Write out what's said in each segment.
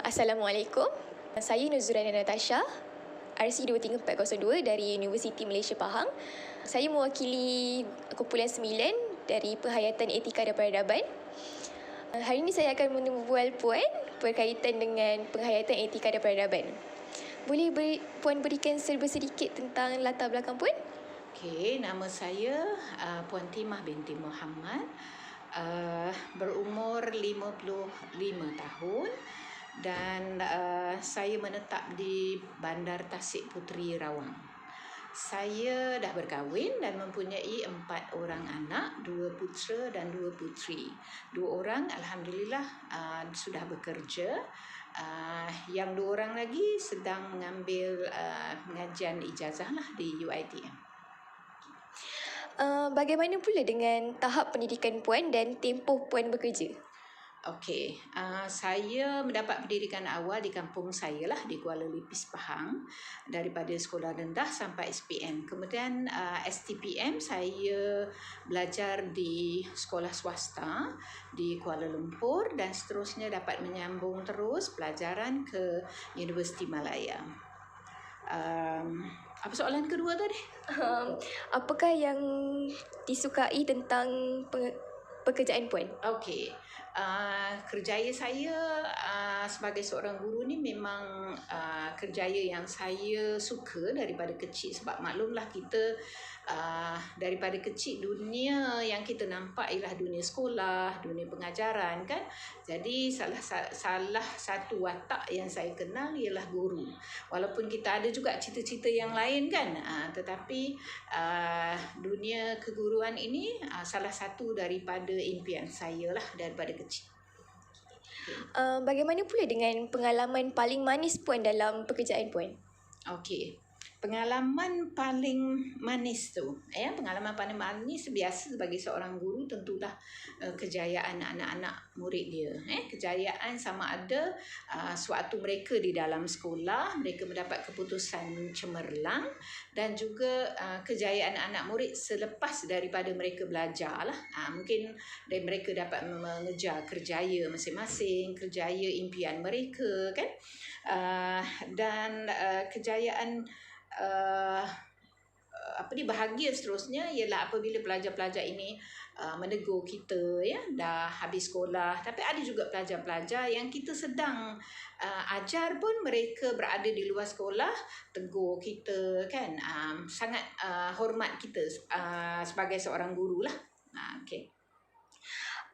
Assalamualaikum. Saya Nuzurana Natasha, RC 23402 dari Universiti Malaysia Pahang. Saya mewakili kumpulan 9 dari Penghayatan Etika dan Peradaban. Hari ini saya akan membual puan berkaitan dengan penghayatan etika dan peradaban. Boleh puan berikan serba sedikit tentang latar belakang puan? Okey, nama saya Puan Timah binti Muhammad, berumur 55 tahun dan saya menetap di Bandar Tasik Puteri Rawang. Saya dah berkahwin dan mempunyai 4 orang anak, 2 putera dan 2 puteri. 2 orang alhamdulillah sudah bekerja. Yang 2 orang lagi sedang mengambil pengajian ijazah lah di UiTM. Bagaimana pula dengan tahap pendidikan puan dan tempoh puan bekerja? Okey, saya mendapat pendidikan awal di kampung saya lah, di Kuala Lipis, Pahang, daripada sekolah rendah sampai SPM. Kemudian STPM saya belajar di sekolah swasta di Kuala Lumpur dan seterusnya dapat menyambung terus pelajaran ke Universiti Malaya. Apa soalan kedua tadi? Apakah yang disukai tentang pekerjaan puan? Okey, kerjaya saya sebagai seorang guru ni memang kerjaya yang saya suka daripada kecil. Sebab maklumlah kita daripada kecil dunia yang kita nampak ialah dunia sekolah, dunia pengajaran kan. Jadi salah satu watak yang saya kenal ialah guru. Walaupun kita ada juga cita-cita yang lain kan, tetapi dunia keguruan ini salah satu daripada impian saya lah daripada kecil. Bagaimana pula dengan pengalaman paling manis puan dalam pekerjaan puan? Okey. Pengalaman paling manis tu, pengalaman paling manis biasa sebagai seorang guru tentulah kejayaan anak-anak murid dia. Kejayaan sama ada suatu mereka di dalam sekolah, mereka mendapat keputusan cemerlang dan juga kejayaan anak murid selepas daripada mereka belajar lah. Mungkin mereka dapat mengejar kerjaya masing-masing, kerjaya impian mereka kan. Dan kejayaan bahagia seterusnya ialah apabila pelajar-pelajar ini menegur kita dah habis sekolah. Tapi ada juga pelajar-pelajar yang kita sedang ajar pun mereka berada di luar sekolah tegur kita kan. Sangat hormat kita sebagai seorang guru lah. Okey.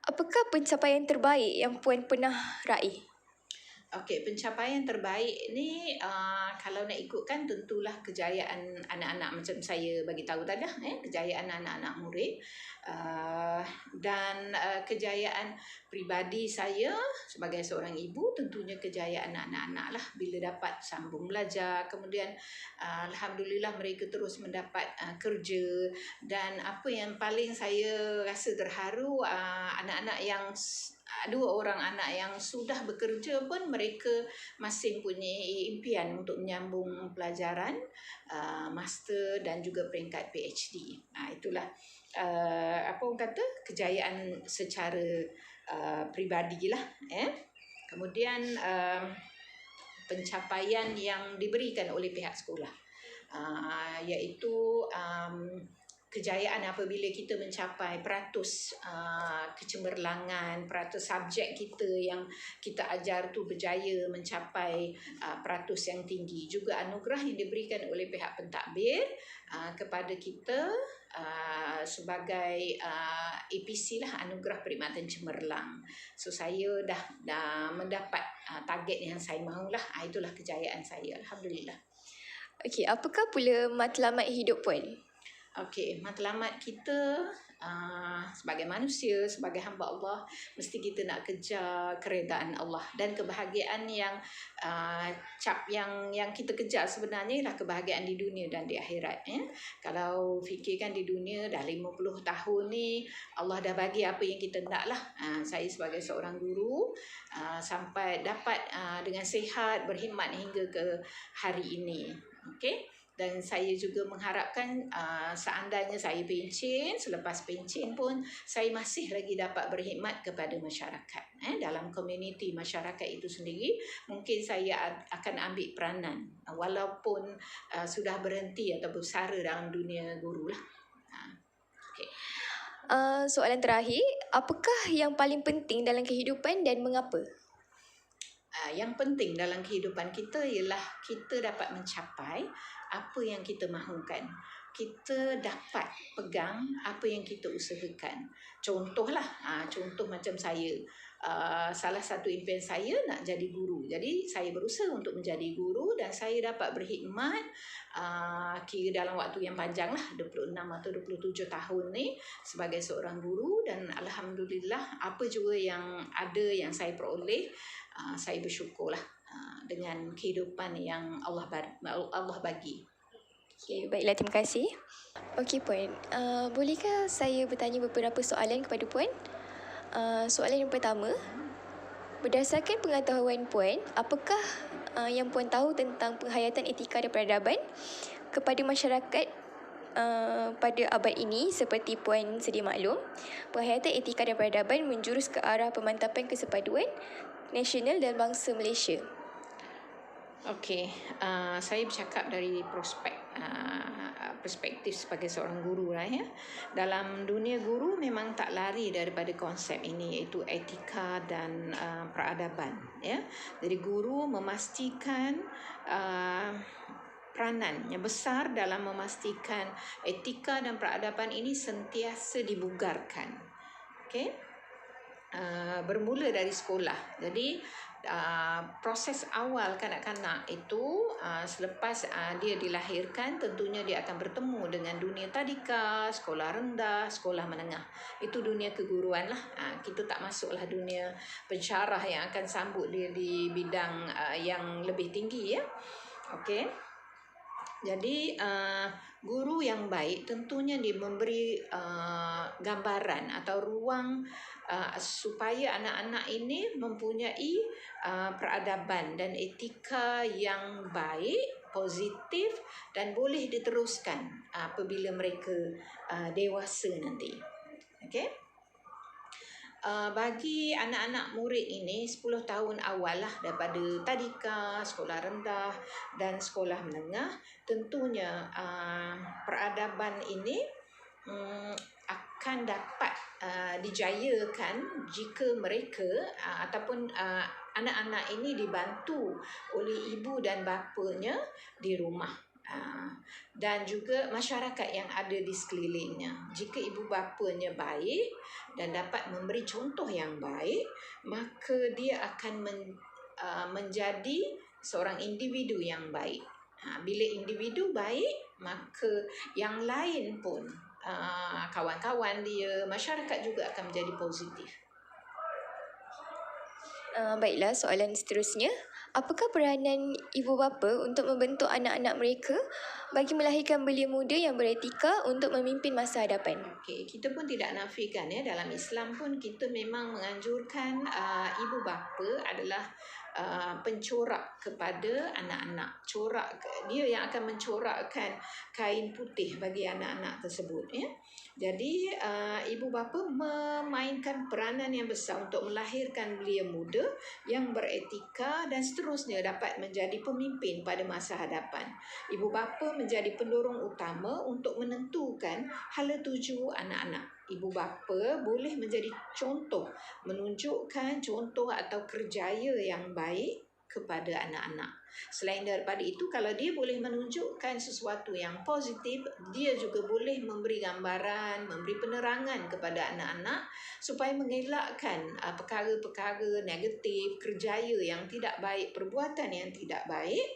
Apakah pencapaian terbaik yang puan pernah raih? Okey, pencapaian terbaik ni kalau nak ikutkan tentulah kejayaan anak-anak macam saya bagi tahu tadi lah, kejayaan anak-anak murid dan kejayaan peribadi saya sebagai seorang ibu, tentunya kejayaan anak-anak lah bila dapat sambung belajar. Kemudian alhamdulillah mereka terus mendapat kerja dan apa yang paling saya rasa terharu, anak-anak yang 2 orang anak yang sudah bekerja pun mereka masih mempunyai impian untuk menyambung pelajaran master dan juga peringkat PhD. Itulah apa orang kata kejayaan secara peribadi lah. Kemudian pencapaian yang diberikan oleh pihak sekolah iaitu kejayaan apabila kita mencapai peratus kecemerlangan, peratus subjek kita yang kita ajar tu berjaya mencapai peratus yang tinggi. Juga anugerah yang diberikan oleh pihak pentadbir kepada kita sebagai APC lah, anugerah perkhidmatan cemerlang. So saya dah mendapat target yang saya mahulah. Itulah kejayaan saya, alhamdulillah. Okey, apakah pula matlamat hidup puan? Okey, matlamat kita sebagai manusia, sebagai hamba Allah, mesti kita nak kejar keredaan Allah dan kebahagiaan yang yang kita kejar sebenarnya ialah kebahagiaan di dunia dan di akhirat. Kalau fikirkan di dunia dah 50 tahun ni Allah dah bagi apa yang kita nak lah. Saya sebagai seorang guru sampai dapat dengan sihat berkhidmat hingga ke hari ini. Okey. Dan saya juga mengharapkan seandainya saya pencen, selepas pencen pun saya masih lagi dapat berkhidmat kepada masyarakat. Dalam komuniti masyarakat itu sendiri, mungkin saya akan ambil peranan walaupun sudah berhenti atau bersara dalam dunia guru lah. Okay. Soalan terakhir, apakah yang paling penting dalam kehidupan dan mengapa? Yang penting dalam kehidupan kita ialah kita dapat mencapai apa yang kita mahukan. Kita dapat pegang apa yang kita usahakan. Contohlah, contoh macam saya. Salah satu impian saya nak jadi guru. Jadi saya berusaha untuk menjadi guru dan saya dapat berkhidmat kira dalam waktu yang panjang lah, 26 atau 27 tahun ni sebagai seorang guru, dan alhamdulillah apa juga yang ada yang saya peroleh, saya bersyukurlah dengan kehidupan yang Allah bagi. Okay, baiklah, terima kasih. Okey Puan, bolehkah saya bertanya beberapa soalan kepada Puan? Soalan yang pertama, berdasarkan pengetahuan Puan, apakah yang Puan tahu tentang penghayatan etika dan peradaban kepada masyarakat pada abad ini? Seperti Puan sedia maklum, penghayatan etika dan peradaban menjurus ke arah pemantapan kesepaduan nasional dan bangsa Malaysia. Okey, saya bercakap dari perspektif sebagai seorang guru lah ya. Dalam dunia guru memang tak lari daripada konsep ini, iaitu etika dan peradaban ya. Jadi guru memastikan peranan yang besar dalam memastikan etika dan peradaban ini sentiasa dibugarkan. Okey. Bermula dari sekolah. Jadi proses awal kanak-kanak itu selepas dia dilahirkan, tentunya dia akan bertemu dengan dunia tadika, sekolah rendah, sekolah menengah. Itu dunia keguruan lah. Kita tak masuklah dunia pensyarah yang akan sambut dia di bidang yang lebih tinggi ya. Okey. Jadi guru yang baik tentunya dia memberi gambaran atau ruang supaya anak-anak ini mempunyai peradaban dan etika yang baik, positif dan boleh diteruskan apabila mereka dewasa nanti. Okey. Bagi anak-anak murid ini 10 tahun awal lah daripada tadika, sekolah rendah dan sekolah menengah, tentunya peradaban ini akan dapat dijayakan jika mereka ataupun anak-anak ini dibantu oleh ibu dan bapanya di rumah. Dan juga masyarakat yang ada di sekelilingnya. Jika ibu bapanya baik dan dapat memberi contoh yang baik, maka dia akan menjadi seorang individu yang baik. Bila individu baik, maka yang lain pun, kawan-kawan dia, masyarakat juga akan menjadi positif. Baiklah, soalan seterusnya. Apakah peranan ibu bapa untuk membentuk anak-anak mereka bagi melahirkan belia muda yang beretika untuk memimpin masa hadapan? Okey, kita pun tidak nafikan ya, dalam Islam pun kita memang menganjurkan ibu bapa adalah pencorak kepada anak-anak. Dia yang akan mencorakkan kain putih bagi anak-anak tersebut ya. Jadi ibu bapa memainkan peranan yang besar untuk melahirkan belia muda yang beretika dan seterusnya dapat menjadi pemimpin pada masa hadapan. Ibu bapa menjadi pendorong utama untuk menentukan hala tuju anak-anak. Ibu bapa boleh menjadi contoh, menunjukkan contoh atau kerjaya yang baik kepada anak-anak. Selain daripada itu, kalau dia boleh menunjukkan sesuatu yang positif, dia juga boleh memberi gambaran, memberi penerangan kepada anak-anak supaya mengelakkan perkara-perkara negatif, kerjaya yang tidak baik, perbuatan yang tidak baik,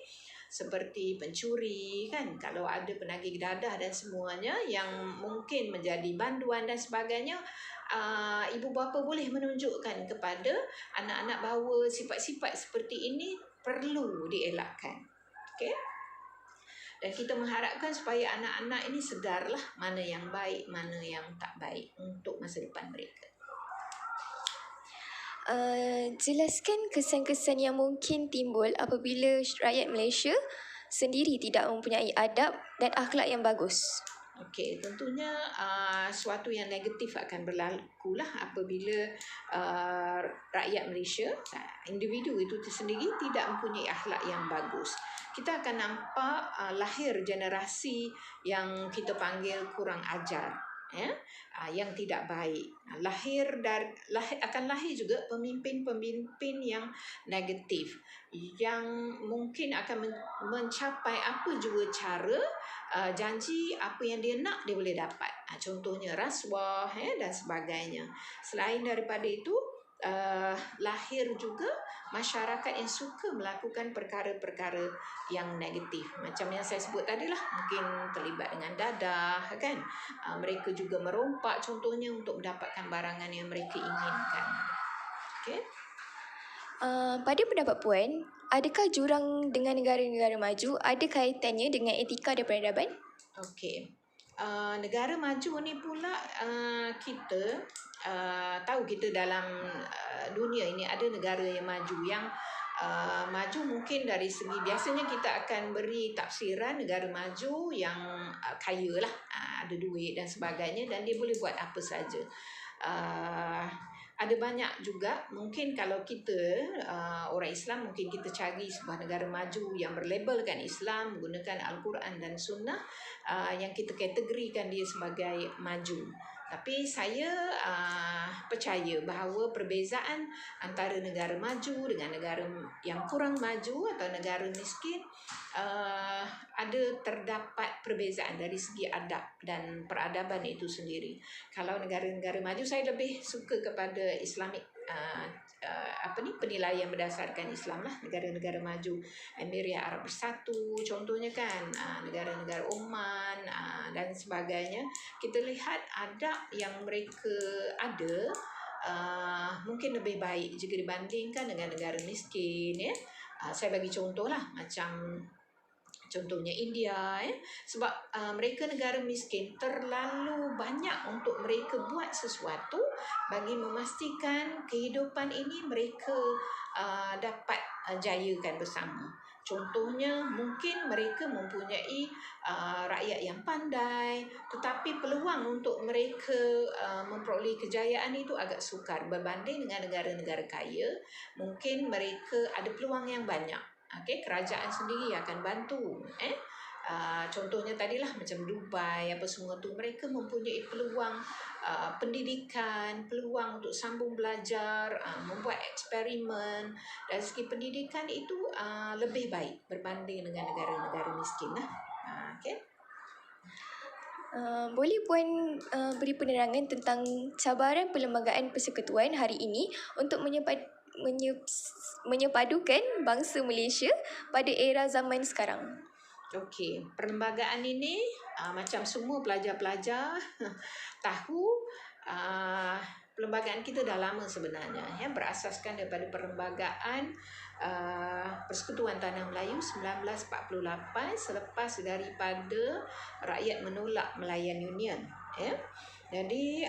seperti pencuri kan, kalau ada penagih dadah dan semuanya yang mungkin menjadi banduan dan sebagainya, ibu bapa boleh menunjukkan kepada anak-anak bahawa sifat-sifat seperti ini perlu dielakkan. Okey. Dan kita mengharapkan supaya anak-anak ini sedarlah mana yang baik, mana yang tak baik untuk masa depan mereka. Jelaskan kesan-kesan yang mungkin timbul apabila rakyat Malaysia sendiri tidak mempunyai adab dan akhlak yang bagus? Okey, tentunya suatu yang negatif akan berlaku lah apabila rakyat Malaysia, individu itu sendiri tidak mempunyai akhlak yang bagus. Kita akan nampak lahir generasi yang kita panggil kurang ajar, ya, yang tidak baik. Akan lahir juga pemimpin-pemimpin yang negatif, yang mungkin akan mencapai apa jua cara janji apa yang dia nak dia boleh dapat. Contohnya rasuah dan sebagainya. Selain daripada itu, lahir juga masyarakat yang suka melakukan perkara-perkara yang negatif. Macam yang saya sebut tadi lah, mungkin terlibat dengan dadah kan. Mereka juga merompak contohnya untuk mendapatkan barangan yang mereka inginkan. Okey. Pada pendapat Puan, adakah jurang dengan negara-negara maju ada kaitannya dengan etika dan peradaban? Okey. Negara maju ni pula kita tahu kita dalam dunia ini ada negara yang maju. Yang maju mungkin dari segi, biasanya kita akan beri tafsiran negara maju yang kaya lah, ada duit dan sebagainya, dan dia boleh buat apa saja. Ada banyak juga, mungkin kalau kita orang Islam, mungkin kita cari sebuah negara maju yang berlabelkan Islam, menggunakan Al-Quran dan Sunnah, yang kita kategorikan dia sebagai maju. Tapi saya percaya bahawa perbezaan antara negara maju dengan negara yang kurang maju atau negara miskin, terdapat perbezaan dari segi adab dan peradaban itu sendiri. Kalau negara-negara maju, saya lebih suka kepada Islamic penilaian berdasarkan Islam lah. Negara-negara maju, Emirat Arab Bersatu contohnya kan, negara-negara Oman dan sebagainya. Kita lihat adab yang mereka ada mungkin lebih baik jika dibandingkan dengan negara miskin, ya. Saya bagi contoh lah, macam contohnya India, sebab mereka negara miskin, terlalu banyak untuk mereka buat sesuatu bagi memastikan kehidupan ini mereka dapat jayakan bersama. Contohnya, mungkin mereka mempunyai rakyat yang pandai, tetapi peluang untuk mereka memperoleh kejayaan itu agak sukar berbanding dengan negara-negara kaya. Mungkin mereka ada peluang yang banyak. Okay, kerajaan sendiri akan bantu. Contohnya tadilah macam Dubai, apa semua tu, mereka mempunyai peluang pendidikan, peluang untuk sambung belajar, membuat eksperimen. Dari segi pendidikan itu lebih baik berbanding dengan negara-negara miskin lah. Okay. Boleh Puan beri penerangan tentang cabaran Perlembagaan Persekutuan hari ini untuk menyepadukan bangsa Malaysia pada era zaman sekarang? Okey, perlembagaan ini macam semua pelajar-pelajar tahu, perlembagaan kita dah lama sebenarnya, ya, berasaskan daripada Perlembagaan Persekutuan Tanah Melayu 1948 selepas daripada rakyat menolak Melayan Union, ya. Jadi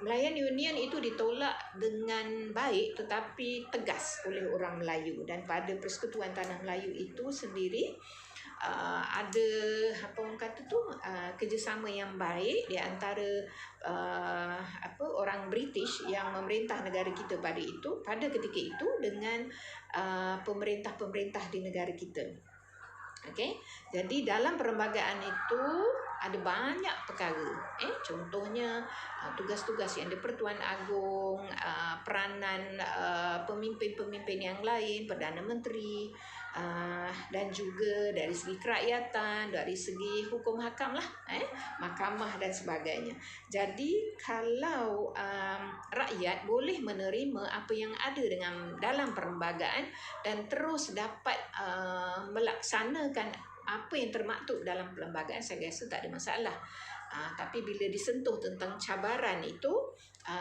Melayan Union itu ditolak dengan baik tetapi tegas oleh orang Melayu, dan pada Persekutuan Tanah Melayu itu sendiri ada apa orang kata tu, kerjasama yang baik di antara orang British yang memerintah negara kita pada ketika itu dengan pemerintah-pemerintah di negara kita. Okey, jadi dalam perlembagaan itu ada banyak perkara. Contohnya tugas-tugas yang di-Pertuan Agong, peranan pemimpin-pemimpin yang lain, Perdana Menteri, dan juga dari segi kerakyatan, dari segi hukum hakam lah, mahkamah dan sebagainya. Jadi kalau rakyat boleh menerima apa yang ada dalam perlembagaan dan terus dapat melaksanakan apa yang termaktub dalam perlembagaan, saya rasa tak ada masalah. Tapi bila disentuh tentang cabaran itu,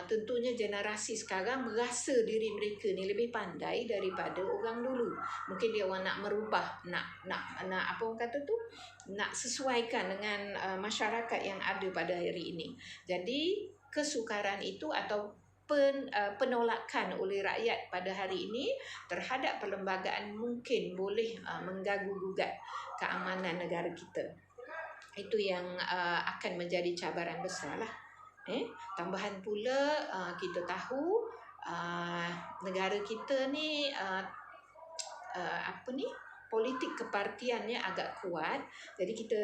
tentunya generasi sekarang merasa diri mereka ni lebih pandai daripada orang dulu. Mungkin dia orang nak merubah, nak apa orang kata tu, nak sesuaikan dengan masyarakat yang ada pada hari ini. Jadi kesukaran itu atau penolakan oleh rakyat pada hari ini terhadap perlembagaan mungkin boleh mengganggu-gugat keamanan negara kita. Itu yang akan menjadi cabaran besar lah. Tambahan pula kita tahu negara kita ni politik kepartiannya agak kuat. Jadi kita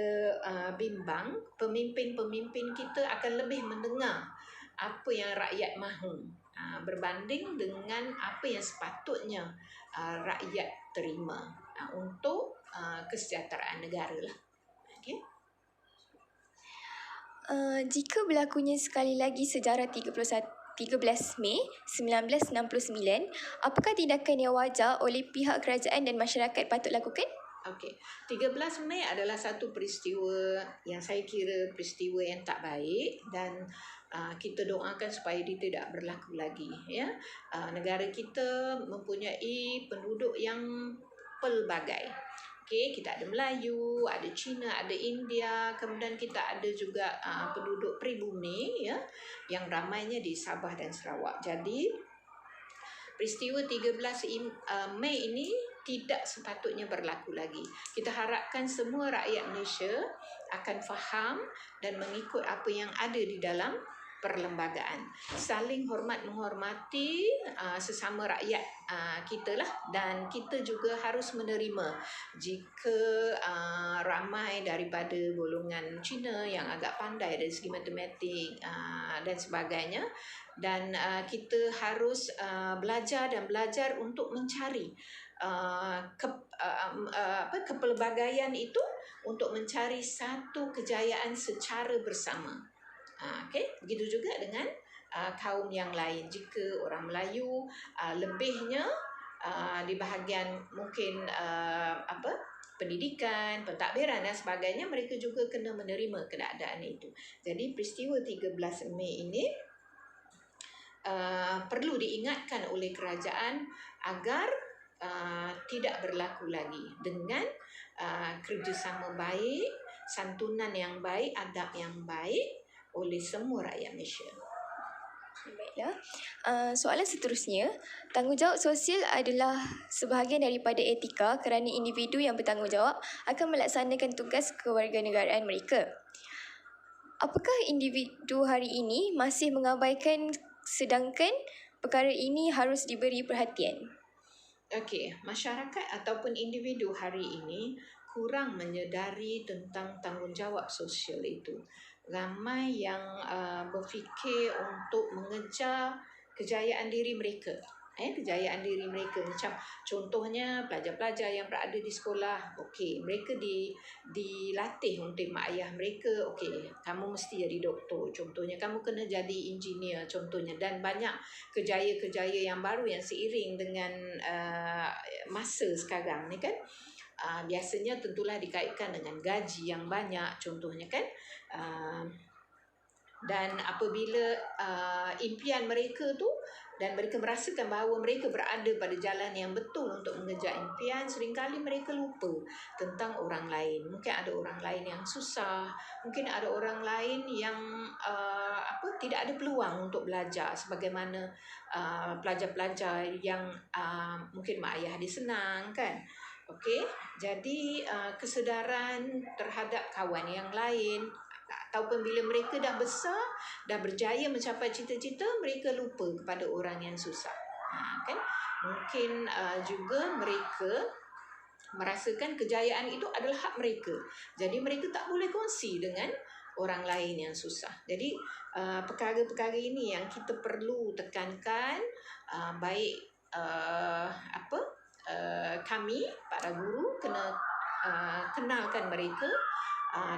bimbang pemimpin-pemimpin kita akan lebih mendengar apa yang rakyat mahu berbanding dengan apa yang sepatutnya rakyat terima untuk kesejahteraan negara lah. Okay. Jika berlakunya sekali lagi sejarah 13 Mei 1969, apakah tindakan yang wajar oleh pihak kerajaan dan masyarakat patut lakukan? Okey, 13 Mei adalah satu peristiwa yang saya kira peristiwa yang tak baik dan kita doakan supaya dia tidak berlaku lagi. Ya, negara kita mempunyai penduduk yang pelbagai. Okey, kita ada Melayu, ada Cina, ada India, kemudian kita ada juga penduduk pribumi ya, yang ramainya di Sabah dan Sarawak. Jadi peristiwa 13 Mei ini tidak sepatutnya berlaku lagi. Kita harapkan semua rakyat Malaysia akan faham dan mengikut apa yang ada di dalam perlembagaan. Saling hormat menghormati sesama rakyat kita lah, dan kita juga harus menerima jika ramai daripada golongan Cina yang agak pandai dari segi matematik dan sebagainya, dan kita harus belajar untuk mencari kepelbagaian itu untuk mencari satu kejayaan secara bersama. Begitu juga dengan kaum yang lain. Jika orang Melayu lebihnya di bahagian mungkin pendidikan, pentadbiran dan sebagainya, mereka juga kena menerima keadaan itu. Jadi peristiwa 13 Mei ini perlu diingatkan oleh kerajaan agar tidak berlaku lagi, dengan kerjasama baik, santunan yang baik, adab yang baik oleh semua rakyat Malaysia. Baiklah. Soalan seterusnya, tanggungjawab sosial adalah sebahagian daripada etika kerana individu yang bertanggungjawab akan melaksanakan tugas kewarganegaraan mereka. Apakah individu hari ini masih mengabaikan, sedangkan perkara ini harus diberi perhatian? Okey, masyarakat ataupun individu hari ini kurang menyedari tentang tanggungjawab sosial itu. Ramai yang berfikir untuk mengejar kejayaan diri mereka. Kejayaan diri mereka, macam contohnya pelajar-pelajar yang berada di sekolah, okey, mereka dilatih oleh mak ayah mereka, okey, kamu mesti jadi doktor, contohnya, kamu kena jadi engineer, contohnya, dan banyak kejaya-kejaya yang baru yang seiring dengan masa sekarang ni kan. Biasanya tentulah dikaitkan dengan gaji yang banyak, contohnya kan. Dan apabila impian mereka tu, dan mereka merasakan bahawa mereka berada pada jalan yang betul untuk mengejar impian, seringkali mereka lupa tentang orang lain. Mungkin ada orang lain yang susah, mungkin ada orang lain yang tidak ada peluang untuk belajar sebagaimana pelajar-pelajar yang mungkin mak ayah dia senang kan. Okey, jadi kesedaran terhadap kawan yang lain, ataupun bila mereka dah besar, dah berjaya mencapai cita-cita, mereka lupa kepada orang yang susah. Kan? Mungkin juga mereka merasakan kejayaan itu adalah hak mereka. Jadi mereka tak boleh kongsi dengan orang lain yang susah. Jadi perkara-perkara ini yang kita perlu tekankan, baik kami para guru kena kenalkan mereka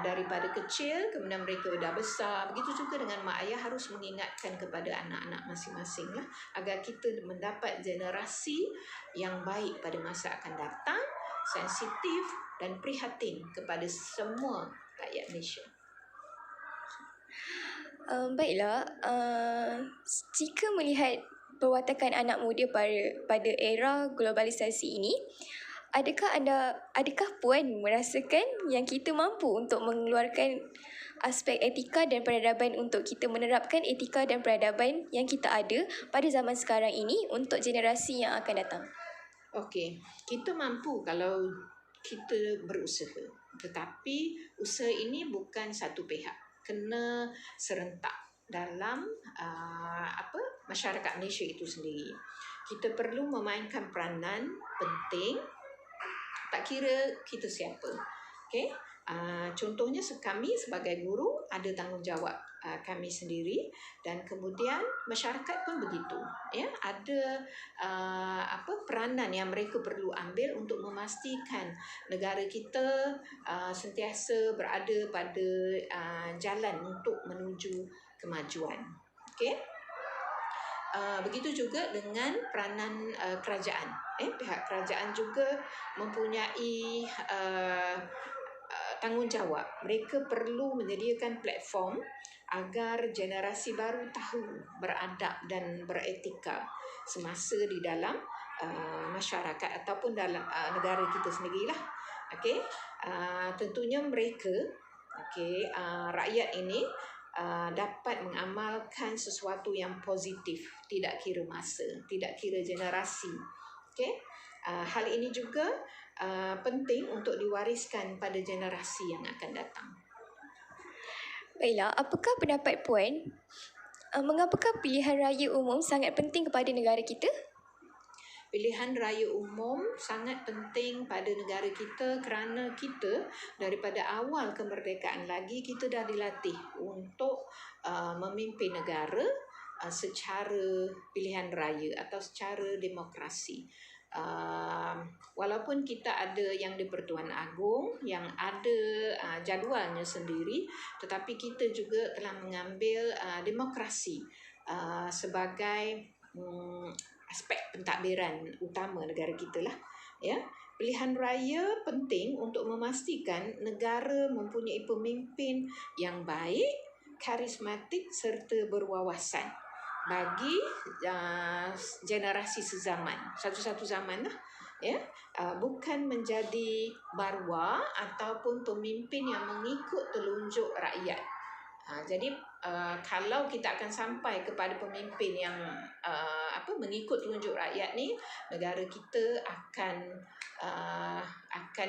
daripada kecil, kemudian mereka dah besar. Begitu juga dengan mak ayah harus mengingatkan kepada anak-anak masing-masing lah, agar kita mendapat generasi yang baik pada masa akan datang, sensitif dan prihatin kepada semua rakyat Malaysia. Baiklah, jika melihat perwatakan anak muda pada era globalisasi ini, Adakah Puan merasakan yang kita mampu untuk mengeluarkan aspek etika dan peradaban untuk kita menerapkan etika dan peradaban yang kita ada pada zaman sekarang ini untuk generasi yang akan datang? Okey, kita mampu kalau kita berusaha. Tetapi usaha ini bukan satu pihak. Kena serentak dalam masyarakat Malaysia itu sendiri. Kita perlu memainkan peranan penting, tak kira kita siapa. Okey? Contohnya kami sebagai guru ada tanggungjawab kami sendiri, dan kemudian masyarakat pun begitu, ya, ada peranan yang mereka perlu ambil untuk memastikan negara kita sentiasa berada pada jalan untuk menuju kemajuan. Okey? Begitu juga dengan peranan kerajaan. Pihak kerajaan juga mempunyai tanggungjawab. Mereka perlu menyediakan platform agar generasi baru tahu beradab dan beretika semasa di dalam masyarakat ataupun dalam negara kita sendirilah. Okey, tentunya mereka, rakyat ini dapat mengamalkan sesuatu yang positif, tidak kira masa, tidak kira generasi. Okey, hal ini juga penting untuk diwariskan pada generasi yang akan datang. Baiklah, apakah pendapat Puan? Mengapakah pilihan raya umum sangat penting kepada negara kita? Pilihan raya umum sangat penting pada negara kita kerana kita daripada awal kemerdekaan lagi kita dah dilatih untuk memimpin negara secara pilihan raya atau secara demokrasi. Walaupun kita ada yang di Pertuan Agong yang ada jadualnya sendiri, tetapi kita juga telah mengambil demokrasi sebagai aspek pentadbiran utama negara kita lah, ya. Pilihan raya penting untuk memastikan negara mempunyai pemimpin yang baik, karismatik serta berwawasan bagi generasi sezaman, satu-satu zaman lah, ya. Bukan menjadi barwa ataupun pemimpin yang mengikut telunjuk rakyat. Jadi kalau kita akan sampai kepada pemimpin yang mengikut telunjuk rakyat ni, negara kita akan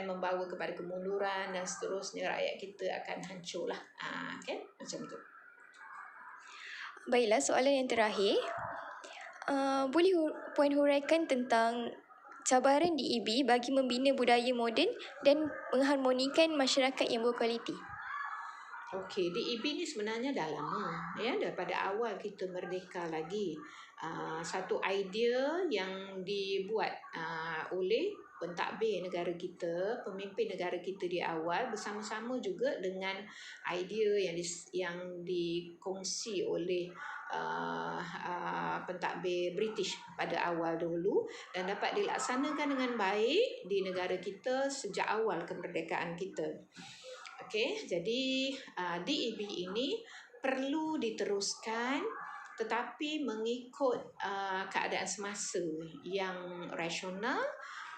membawa kepada kemunduran dan seterusnya, rakyat kita akan hancurlah. Kan macam tu. Baiklah, soalan yang terakhir. Boleh Puan huraikan tentang cabaran DEB bagi membina budaya moden dan mengharmonikan masyarakat yang berkualiti? Okey, DEB ni sebenarnya dah lama, ya, daripada awal kita merdeka lagi. Satu idea yang dibuat oleh pentadbir negara kita, pemimpin negara kita di awal, bersama-sama juga dengan idea yang dikongsi oleh pentadbir British pada awal dulu dan dapat dilaksanakan dengan baik di negara kita sejak awal kemerdekaan kita. Okey, jadi DEB ini perlu diteruskan tetapi mengikut keadaan semasa yang rasional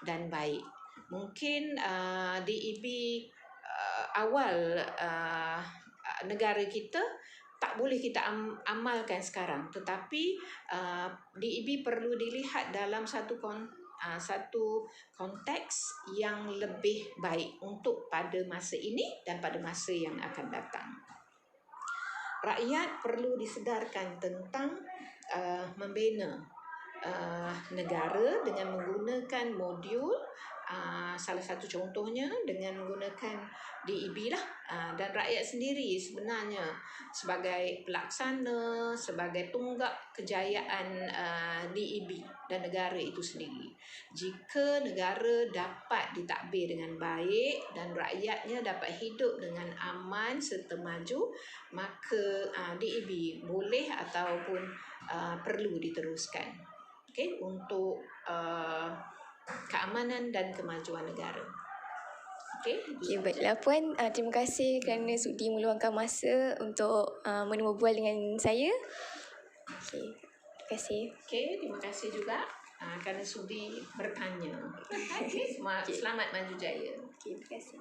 dan baik. Mungkin DEB awal negara kita tak boleh kita amalkan sekarang, tetapi DEB perlu dilihat dalam satu konteks yang lebih baik untuk pada masa ini dan pada masa yang akan datang. Rakyat perlu disedarkan tentang membina negara dengan menggunakan modul, salah satu contohnya dengan menggunakan DEB lah, dan rakyat sendiri sebenarnya sebagai pelaksana, sebagai tunggak kejayaan DEB dan negara itu sendiri. Jika negara dapat ditadbir dengan baik dan rakyatnya dapat hidup dengan aman serta maju, maka DEB boleh ataupun perlu diteruskan, untuk keamanan dan kemajuan negara. Okey, baiklah Puan. Terima kasih kerana sudi meluangkan masa untuk berbual dengan saya. Terima kasih. Terima kasih juga. kerana sudi bertanya. Okay, Okay. selamat maju jaya. Okay, terima kasih.